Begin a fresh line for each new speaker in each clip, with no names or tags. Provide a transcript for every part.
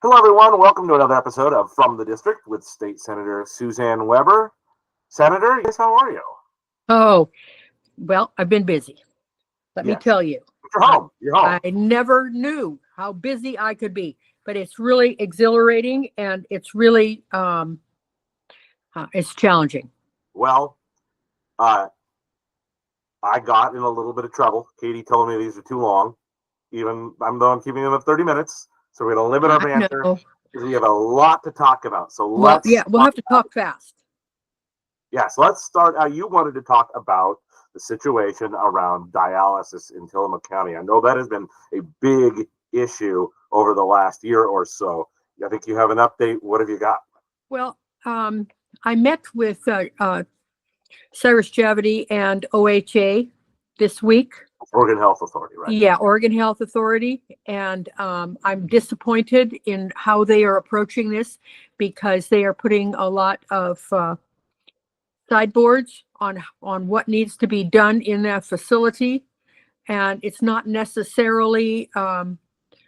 Hello, everyone. Welcome to another episode of From the District with State Senator Suzanne Weber. Senator, yes, how are you?
Oh, well, I've been busy. Let me
Yes.
tell you.
You're home. You're home.
I never knew how busy I could be, but it's really exhilarating and it's really it's challenging.
Well, uh, I got in a little bit of trouble. Katie told me these are too long. Even I'm keeping them at 30 minutes, so we're going to limit our
I
banter
know.
because we have a lot to talk about. So
Well, yeah, we'll have to talk fast.
Yes, let's start. You wanted to talk about the situation around dialysis in Tillamook County. I know that has been a big issue over the last year or so. I think you have an update. What have you got?
Well, I met with Cyrus Javity and OHA this week.
Oregon Health Authority, right?
Yeah, Oregon Health Authority. And I'm disappointed in how they are approaching this because they are putting a lot of sideboards on what needs to be done in that facility. And it's not necessarily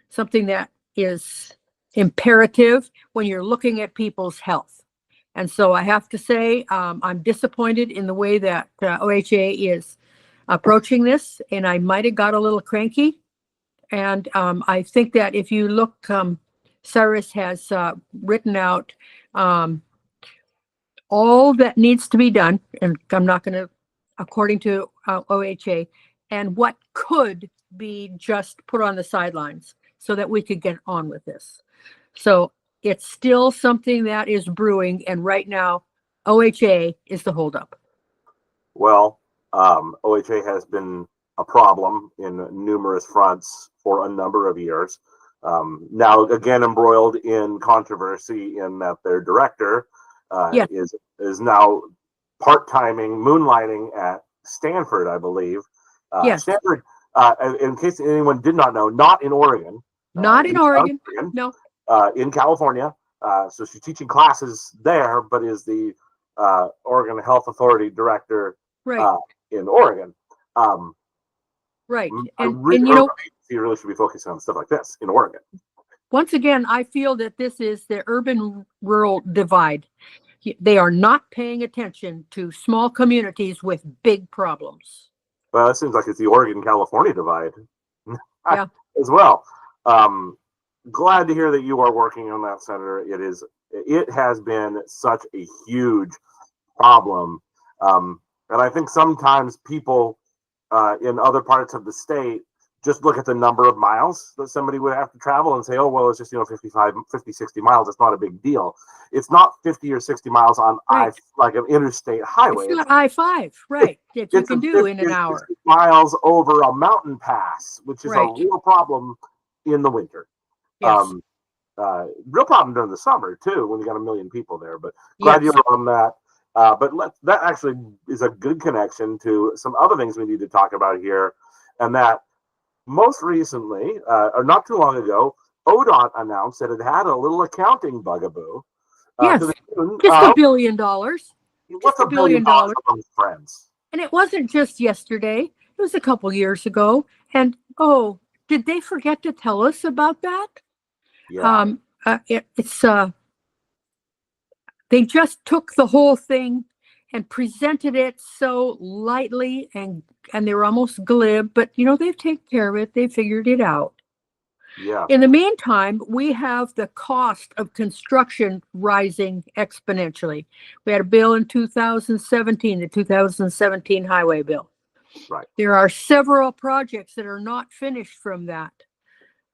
something that is imperative when you're looking at people's health. And so I have to say, I'm disappointed in the way that OHA is approaching this, and I might have got a little cranky. And I think that if you look, Cyrus has written out all that needs to be done, and I'm not going to, according to OHA, and what could be just put on the sidelines so that we could get on with this. So it's still something that is brewing, and right now, OHA is the holdup.
Well, OHA has been a problem in numerous fronts for a number of years. Now, again, embroiled in controversy in that their director is now part-timing, moonlighting at Stanford, I believe.
Yes.
Stanford, in case anyone did not know, not in Oregon.
Not in Oregon. No.
In California. So she's teaching classes there, but is the Oregon Health Authority director in Oregon.
Right.
And you know, you really should be focusing on stuff like this in Oregon.
Once again, I feel that this is the urban-rural divide. They are not paying attention to small communities with big problems.
Well, it seems like it's the Oregon-California divide
Yeah.
as well. Glad to hear that you are working on that, Senator. It has been such a huge problem. And I think sometimes people in other parts of the state just look at the number of miles that somebody would have to travel and say, oh, well, it's just, 50, 60 miles. It's not a big deal. It's not 50 or 60 miles on like an interstate highway.
It's not I-5, right, that you can do in an hour.
Miles over a mountain pass, which is a real problem in the winter.
Yes.
Real problem during the summer, too, when you got a million people there. But glad you're on that. But that actually is a good connection to some other things we need to talk about here. And that most recently, or not too long ago, ODOT announced that it had a little accounting bugaboo.
Yes, just $1 billion.
What's $1 billion among friends?
And it wasn't just yesterday. It was a couple years ago. And, did they forget to tell us about that?
Yeah.
They just took the whole thing and presented it so lightly and they were almost glib, but they've taken care of it. They figured it out.
Yeah.
In the meantime, we have the cost of construction rising exponentially. We had a bill in 2017, the 2017 highway bill.
Right.
There are several projects that are not finished from that.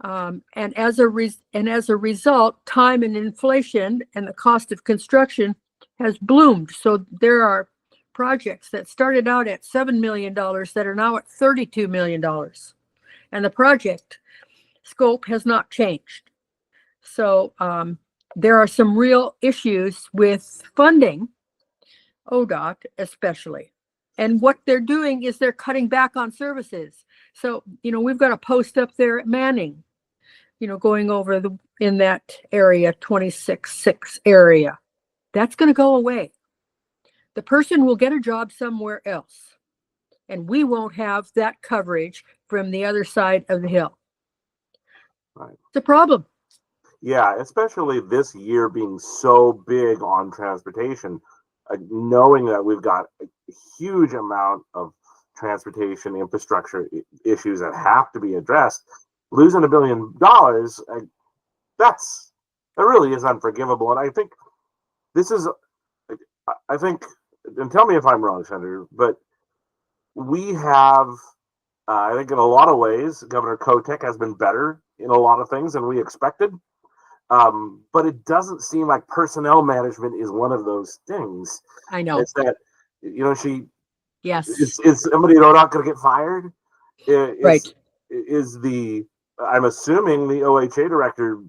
And as a result, time and inflation and the cost of construction has bloomed. So there are projects that started out at $7 million that are now at $32 million. And the project scope has not changed. So there are some real issues with funding, ODOT especially. And what they're doing is they're cutting back on services. So, we've got a post up there at Manning, going over in that area, 26-6 area. That's going to go away. The person will get a job somewhere else. And we won't have that coverage from the other side of the hill.
Right.
It's a problem.
Yeah, especially this year being so big on transportation, knowing that we've got a huge amount of transportation infrastructure issues that have to be addressed. Losing $1 billion, that's that really is unforgivable. And I think this is, I think, and tell me if I'm wrong, Senator, but we have, I think in a lot of ways, Governor Kotek has been better in a lot of things than we expected. But it doesn't seem like personnel management is one of those things.
I know.
It's that,
Yes.
is somebody not going to get fired?
Right.
I'm assuming the OHA director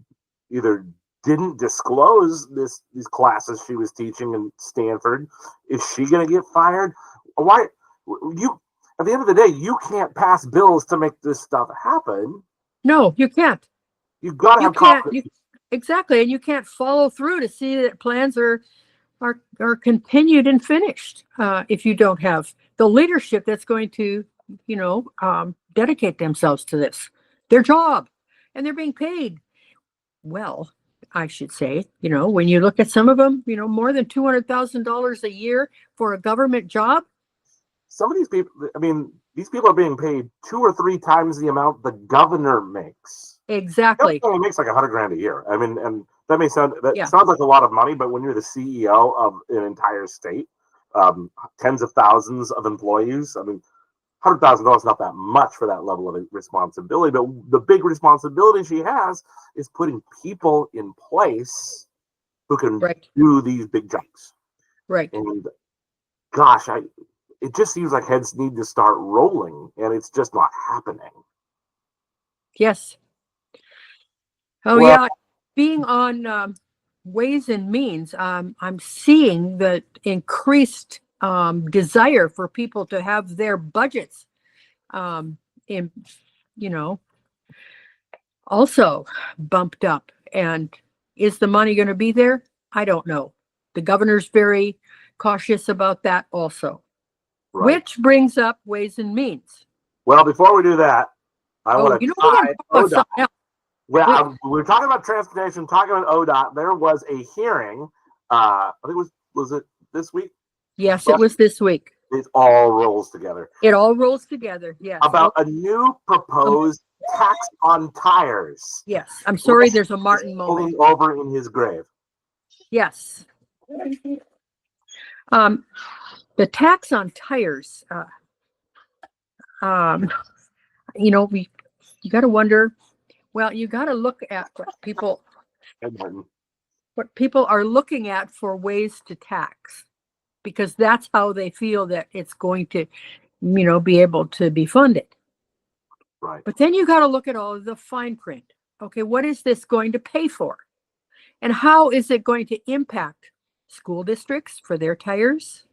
either didn't disclose these classes she was teaching in Stanford. Is she going to get fired? Why you? At the end of the day, you can't pass bills to make this stuff happen.
No, you can't.
You've got to have confidence.
Exactly, and you can't follow through to see that plans are continued and finished if you don't have the leadership that's going to, dedicate themselves to this, their job, and they're being paid well. I should say, when you look at some of them, more than $200,000 a year for a government job.
Some of these people, these people are being paid 2 or 3 times the amount the governor makes.
Exactly.
He only makes like $100,000 a year. And that may sound sounds like a lot of money, but when you're the CEO of an entire state, tens of thousands of employees, $100,000 is not that much for that level of responsibility. But the big responsibility she has is putting people in place who can do these big jumps.
Right.
And gosh, it just seems like heads need to start rolling, and it's just not happening.
Yes. Oh, well, yeah. Being on Ways and Means, I'm seeing the increased desire for people to have their budgets also bumped up. And is the money going to be there? I don't know. The governor's very cautious about that also. Right. Which brings up Ways and Means.
Well, before we do that, I want to tie ODOT. Well, we're talking about transportation, talking about ODOT. There was a hearing. I think was it this week?
Yes, it was this week.
It all rolls together.
It all rolls together. Yes.
About a new proposed tax on tires.
Yes. I'm sorry. There's a Martin moment.
Over in his grave.
Yes. The tax on tires. You got to wonder. Well, you got to look at what people are looking at for ways to tax, because that's how they feel that it's going to, be able to be funded.
Right.
But then you got to look at all of the fine print. Okay, what is this going to pay for? And how is it going to impact school districts for their tires,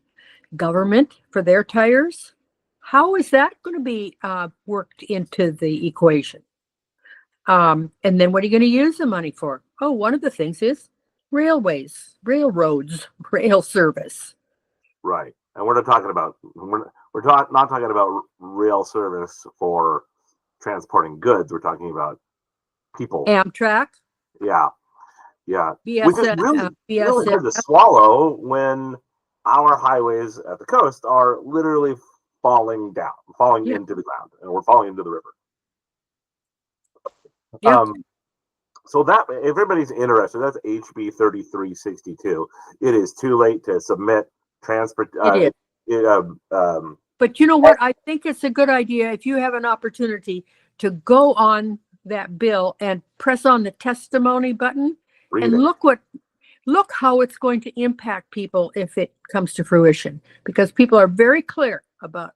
government for their tires? How is that going to be worked into the equation? And then what are you going to use the money for? Oh, one of the things is railroads, rail service.
Right. And we're not talking about not talking about rail service for transporting goods. We're talking about people.
Amtrak.
Yeah. Yeah.
BSS,
which is really hard to swallow when our highways at the coast are literally falling into the ground, and we're falling into the river. Yep. So that, if everybody's interested, that's HB 3362. It is too late to submit transport.
But you know what? I think it's a good idea if you have an opportunity to go on that bill and press on the testimony button and look how it's going to impact people if it comes to fruition, because people are very clear about,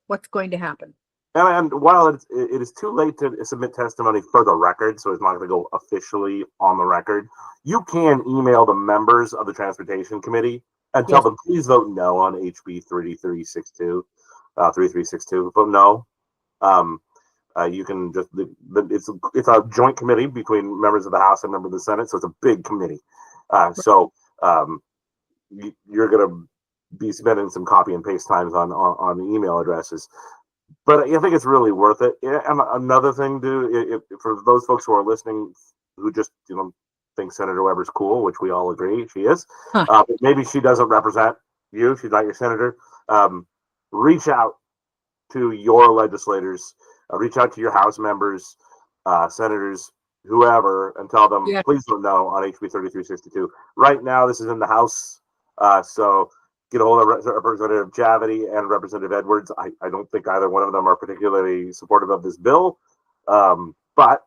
what's going to happen.
And while it is too late to submit testimony for the record, so it's not going to go officially on the record, you can email the members of the Transportation Committee and tell them, please vote no on HB 3362. Vote no. You can just, it's a joint committee between members of the House and members of the Senate, so it's a big committee. So you're going to be spending some copy and paste times on the email addresses. But I think it's really worth it. And another thing, for those folks who are listening who just thinks Senator Weber's cool, which we all agree she is.
Huh.
But maybe she doesn't represent you. She's not your senator. Reach out to your legislators. Reach out to your House members, senators, whoever, and tell them,
Yeah.
please vote no on HB 3362. Right now, this is in the House, so get a hold of Representative Javity and Representative Edwards. I don't think either one of them are particularly supportive of this bill, but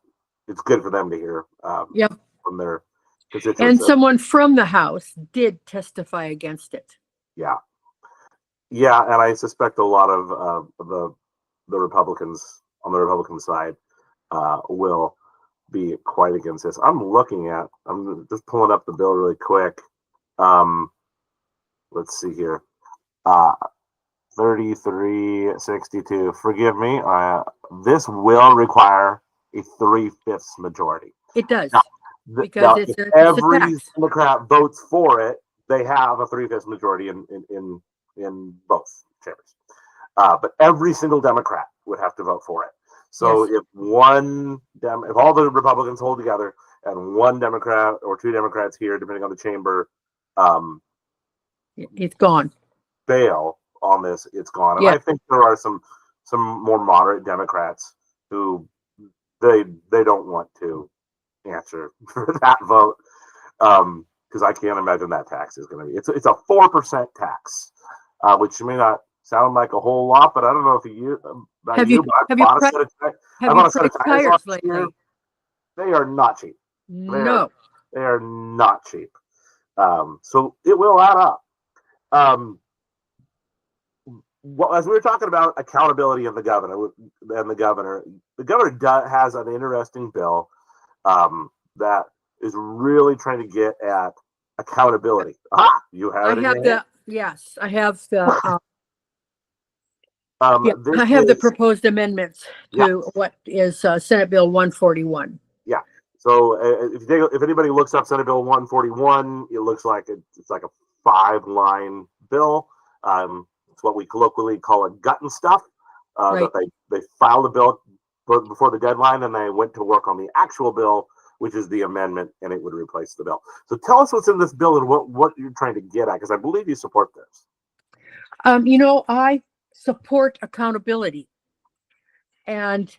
it's good for them to hear
Yep.
from their constituents.
And someone from the House did testify against it.
Yeah, and I suspect a lot of the Republicans on the Republican side will be quite against this. I'm just pulling up the bill really quick. Let's see here. 3362. Forgive me. This will require a 3/5 majority.
It does.
Now,
because it's
every
a tax.
Democrat votes for it, they have a 3/5 majority in both chambers. But every single Democrat would have to vote for it. So
Yes.
if all the Republicans hold together and one Democrat or two Democrats here, depending on the chamber,
It's gone.
fail on this, it's gone. And
Yeah.
I think there are some more moderate Democrats who they don't want to answer for that vote, because I can't imagine that tax is going to be. It's a 4% tax, which may not sound like a whole lot, but I don't know if
Have you
bought a set of tires
tires
last
lately?
year. They are not cheap.
No.
They are not cheap. So it will add up. Well, as we were talking about accountability of the governor, has an interesting bill that is really trying to get at accountability. You have it.
Yes, I have the.
I
have the proposed amendments to what is Senate Bill 141.
Yeah. So if anybody looks up Senate Bill 141, it looks like it's like a 5-line bill. It's what we colloquially call a gut and stuff.
Right.
That they filed a bill before the deadline, and they went to work on the actual bill, which is the amendment, and it would replace the bill. So tell us what's in this bill and what you're trying to get at, because I believe you support this.
I support accountability, and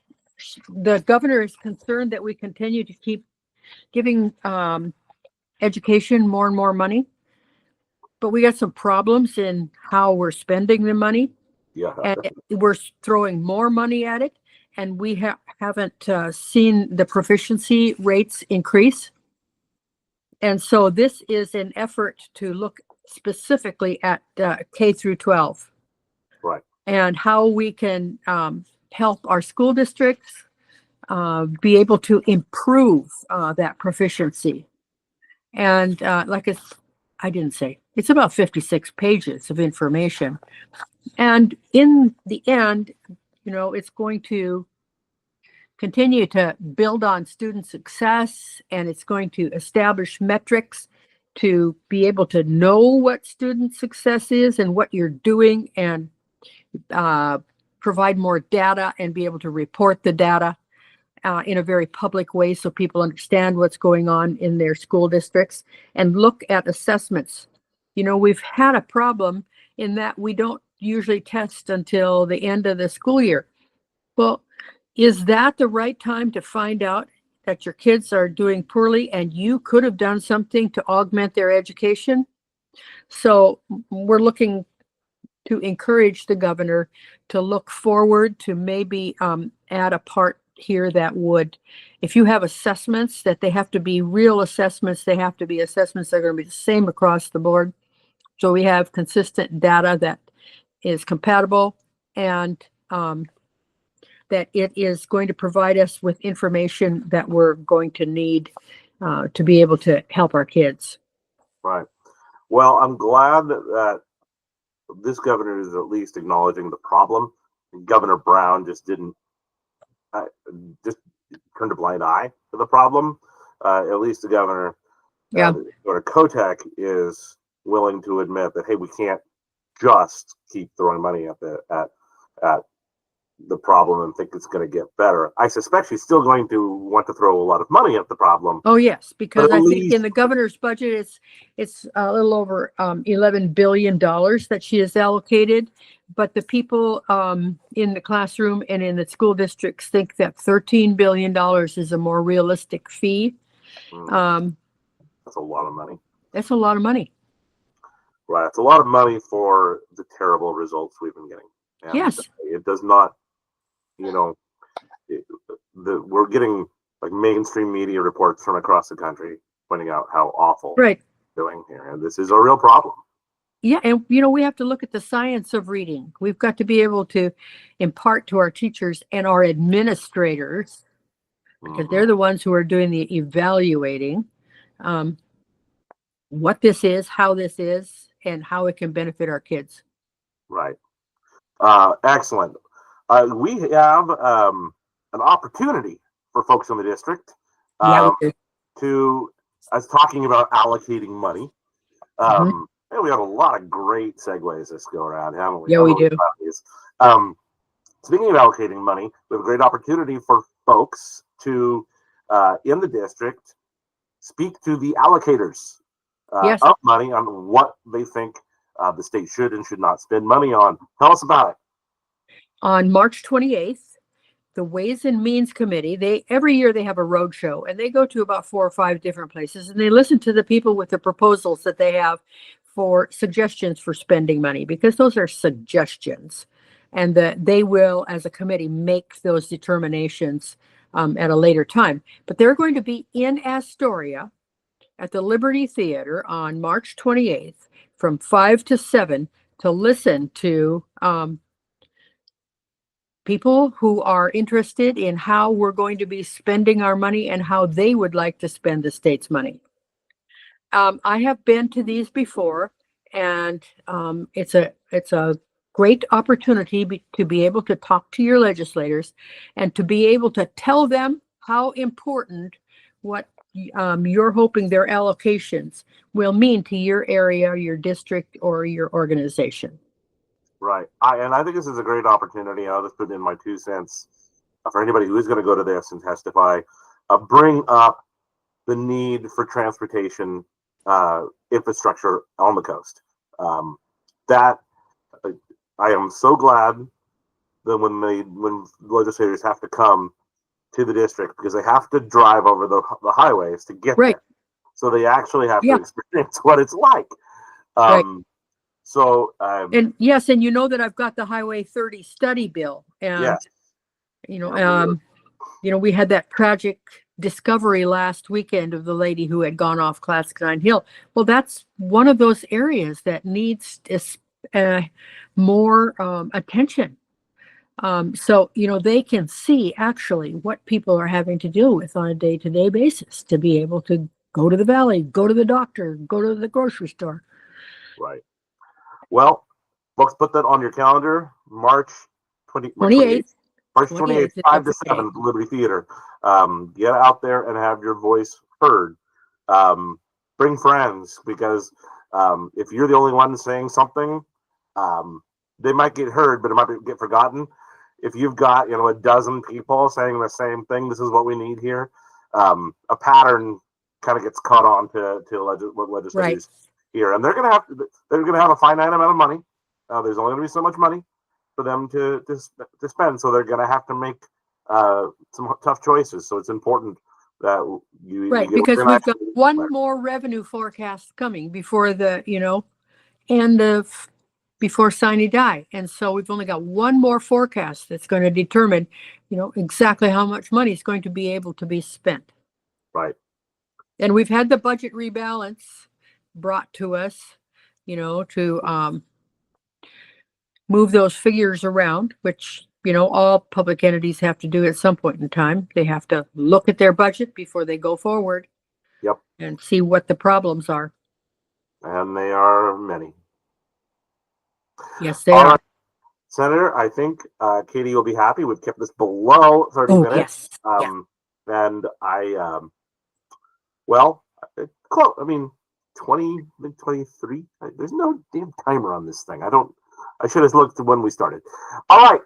the governor is concerned that we continue to keep giving education more and more money, but we got some problems in how we're spending the money.
Yeah.
And we're throwing more money at it, and we haven't seen the proficiency rates increase. And so this is an effort to look specifically at K through 12.
Right.
And how we can help our school districts be able to improve that proficiency. And I didn't say, it's about 56 pages of information. And in the end, it's going to continue to build on student success, and it's going to establish metrics to be able to know what student success is and what you're doing, and provide more data and be able to report the data in a very public way so people understand what's going on in their school districts, and look at assessments. We've had a problem in that we don't usually test until the end of the school year. Well, is that the right time to find out that your kids are doing poorly and you could have done something to augment their education? So we're looking to encourage the governor to look forward to maybe add a part here that would, if you have assessments, that they have to be real assessments, they have to be assessments that are going to be the same across the board. So we have consistent data that is compatible, and that it is going to provide us with information that we're going to need to be able to help our kids.
Right. Well, I'm glad that this governor is at least acknowledging the problem. Governor Brown just didn't just turned a blind eye to the problem. At least the governor, Governor Kotek, is willing to admit that, hey, we can't just keep throwing money at the problem and think it's going to get better. I suspect she's still going to want to throw a lot of money at the problem.
Oh yes, because I think
least,
in the governor's budget, it's a little over $11 billion that she has allocated. But the people in the classroom and in the school districts think that $13 billion is a more realistic fee.
That's a lot of money.
That's a lot of money.
Right. It's a lot of money for the terrible results we've been getting. And
yes.
It does not, we're getting like mainstream media reports from across the country pointing out how awful
right.
we're doing here. And this is a real problem.
Yeah. And, we have to look at the science of reading. We've got to be able to impart to our teachers and our administrators, because they're the ones who are doing the evaluating, what this is, how this is, and how it can benefit our kids.
Right. Excellent. We have an opportunity for folks in the district to, as talking about allocating money. And we have a lot of great segues this go around, haven't we?
Yeah, we do.
Speaking of allocating money, we have a great opportunity for folks to, in the district, speak to the allocators of money on what they think the state should and should not spend money on. Tell us about it.
On March 28th, the Ways and Means Committee, every year they have a road show, and they go to about 4 or 5 different places, and they listen to the people with the proposals that they have for suggestions for spending money, because those are suggestions, and they will, as a committee, make those determinations at a later time. But they're going to be in Astoria at the Liberty Theater on March 28th from 5 to 7 to listen to people who are interested in how we're going to be spending our money and how they would like to spend the state's money. I have been to these before, and it's a great opportunity to be able to talk to your legislators and to be able to tell them how important what you're hoping their allocations will mean to your area, your district, or your organization.
Right. I think this is a great opportunity. I'll just put in my 2 cents for anybody who is going to go to this and testify. Bring up the need for transportation infrastructure on the coast. That I am so glad that when legislators have to come to the district, because they have to drive over the highways to get there, so they actually have to experience what it's like. So,
and yes, and that I've got the Highway 30 study bill, and we had that tragic discovery last weekend of the lady who had gone off Clatskine Hill. Well, that's one of those areas that needs more attention. So, they can see actually what people are having to deal with on a day-to-day basis to be able to go to the valley, go to the doctor, go to the grocery store.
Right. Well, folks, put that on your calendar. March 28th. March 28th, 5 to 7 at the Liberty Theater. Get out there and have your voice heard. Bring friends, because if you're the only one saying something, they might get heard, but it might get forgotten. If you've got a dozen people saying the same thing, this is what we need here. A pattern kind of gets caught on to what legislators here, and they're gonna have a finite amount of money. There's only gonna be so much money for them to spend, so they're gonna have to make some tough choices. So it's important that you
because we've got one more revenue forecast coming before the end of before sine die, and so we've only got one more forecast that's going to determine exactly how much money is going to be able to be spent.
Right.
And we've had the budget rebalance brought to us, to move those figures around, which all public entities have to do at some point in time. They have to look at their budget before they go forward.
Yep.
And see what the problems are.
And they are many.
Yes, they are. Right.
Senator, I think Katie will be happy. We've kept this below 30 minutes.
Yes.
And I, 20, 23. There's no damn timer on this thing. I should have looked when we started. All right.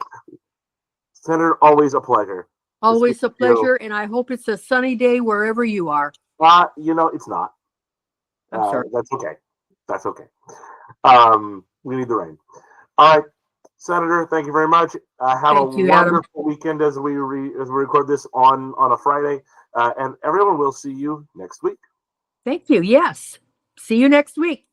Senator, always a pleasure.
Always a
speak to you.
pleasure, and I hope it's a sunny day wherever you are.
It's not.
I'm sorry.
That's okay. That's okay. We need the rain. All right, Senator, thank you very much. Have
Thank
a
you, Adam.
wonderful weekend as we record this on a Friday, and everyone will see you next week.
Thank you. Yes. See you next week.